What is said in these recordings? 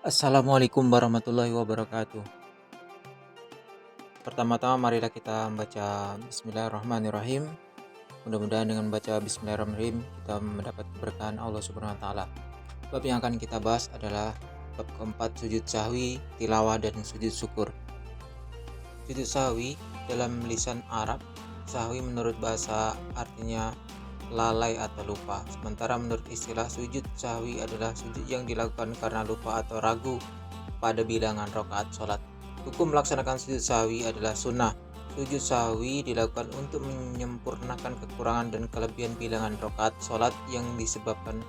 Assalamualaikum warahmatullahi wabarakatuh. Pertama-tama marilah kita membaca Bismillahirrahmanirrahim. Mudah-mudahan dengan membaca Bismillahirrahmanirrahim kita mendapat keberkahan Allah Subhanahu wa taala. Bab yang akan kita bahas adalah bab keempat, sujud sahwi, tilawah dan sujud syukur. Sujud sahwi dalam lisan Arab, sahwi menurut bahasa artinya lalai atau lupa. Sementara menurut istilah, sujud sahwi adalah sujud yang dilakukan karena lupa atau ragu pada bilangan rakaat sholat. Hukum melaksanakan sujud sahwi adalah sunnah. Sujud sahwi dilakukan untuk menyempurnakan kekurangan dan kelebihan bilangan rakaat sholat yang disebabkan.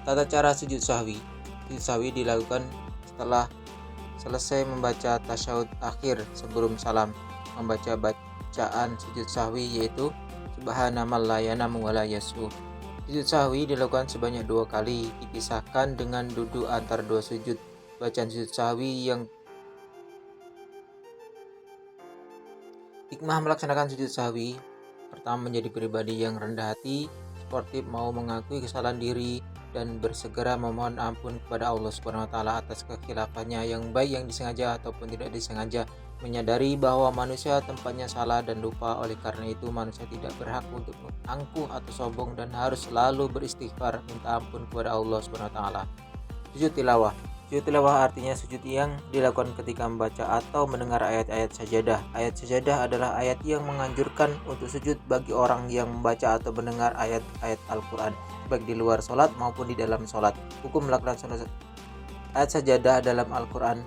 Tata cara sujud sahwi. Sujud sahwi dilakukan setelah selesai membaca tasyahud akhir sebelum salam. Membaca bacaan sujud sahwi yaitu Subhanallah la yanamu wa la yasu. Sujud sahwi dilakukan sebanyak 2 kali, dipisahkan dengan duduk antar 2 sujud. Bacaan sujud sahwi yang hikmah melaksanakan sujud sahwi. Pertama, menjadi pribadi yang rendah hati, sportif, mau mengakui kesalahan diri dan bersegera memohon ampun kepada Allah Subhanahu wa taala atas kekhilafannya yang baik yang disengaja ataupun tidak disengaja. Menyadari bahwa manusia tempatnya salah dan lupa, oleh karena itu manusia tidak berhak untuk angkuh atau sombong dan harus selalu beristighfar minta ampun kepada Allah Subhanahu wa taala. Sujud tilawah. Sujud tilawah artinya sujud yang dilakukan ketika membaca atau mendengar ayat-ayat sajadah. Ayat sajadah adalah ayat yang menganjurkan untuk sujud bagi orang yang membaca atau mendengar ayat-ayat Al-Quran, baik di luar sholat maupun di dalam sholat. Hukum melaksanakan ayat sajadah dalam Al-Quran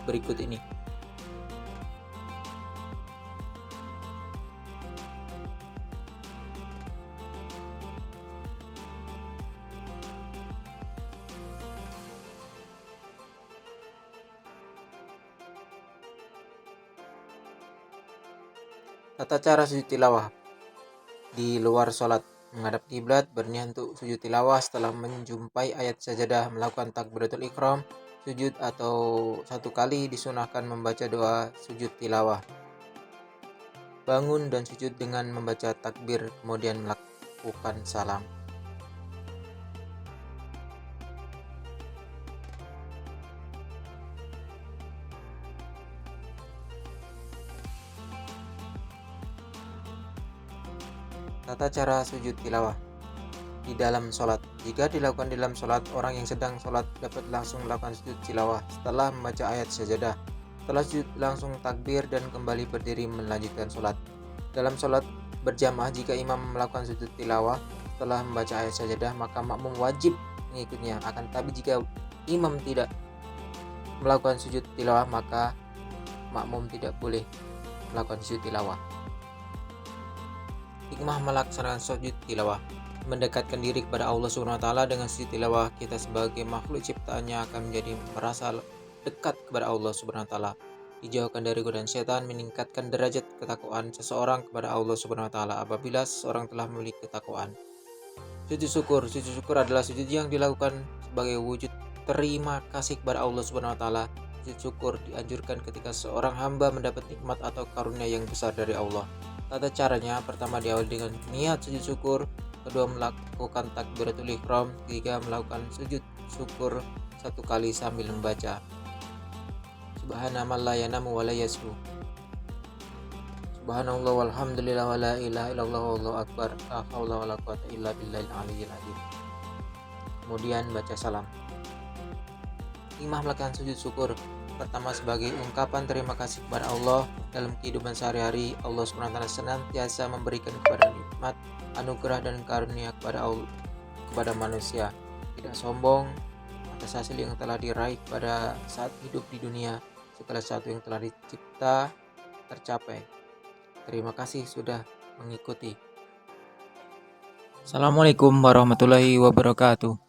berikut ini. Tata cara sujud tilawah di luar sholat. Menghadap kiblat, berniat untuk sujud tilawah setelah menjumpai ayat sajadah, melakukan takbiratul ihram, sujud atau 1 kali disunahkan membaca doa sujud tilawah. Bangun dan sujud dengan membaca takbir, kemudian melakukan salam. Tata cara sujud tilawah di dalam sholat. Jika dilakukan di dalam sholat, orang yang sedang sholat dapat langsung melakukan sujud tilawah setelah membaca ayat sajadah. Setelah sujud langsung takbir dan kembali berdiri melanjutkan sholat. Dalam sholat berjamaah, jika imam melakukan sujud tilawah setelah membaca ayat sajadah, maka makmum wajib mengikutnya. Akan tetapi jika imam tidak melakukan sujud tilawah, maka makmum tidak boleh melakukan sujud tilawah. Hikmah melaksanakan sujud tilawah. Mendekatkan diri kepada Allah Subhanahu wa taala. Dengan sujud tilawah, kita sebagai makhluk ciptaannya akan menjadi merasa dekat kepada Allah Subhanahu wa taala. Dijauhkan dari godaan setan, meningkatkan derajat ketakwaan seseorang kepada Allah Subhanahu wa taala apabila seseorang telah memiliki ketakwaan. Sujud syukur. Sujud syukur adalah sujud yang dilakukan sebagai wujud terima kasih kepada Allah Subhanahu wa taala. Sujud syukur dianjurkan ketika seorang hamba mendapat nikmat atau karunia yang besar dari Allah. Tata caranya, pertama diawali dengan niat sujud syukur, kedua melakukan takbiratul ihram, ketiga melakukan sujud syukur 1 kali sambil membaca Subhanallah la yanamu wa la yasu. Subhanallah walhamdulillah wa la ilaha illallah wallahu akbar, la haula wa la quwata illa billahil aliyyil azim. Kemudian baca salam. Hikmah melakukan sujud syukur. Pertama, sebagai ungkapan terima kasih kepada Allah. Dalam kehidupan sehari-hari, Allah SWT senantiasa memberikan kepada nikmat, anugerah dan karunia kepada manusia. Tidak sombong atas hasil yang telah diraih pada saat hidup di dunia. Segala sesuatu yang telah dicipta tercapai. Terima kasih sudah mengikuti. Assalamualaikum warahmatullahi wabarakatuh.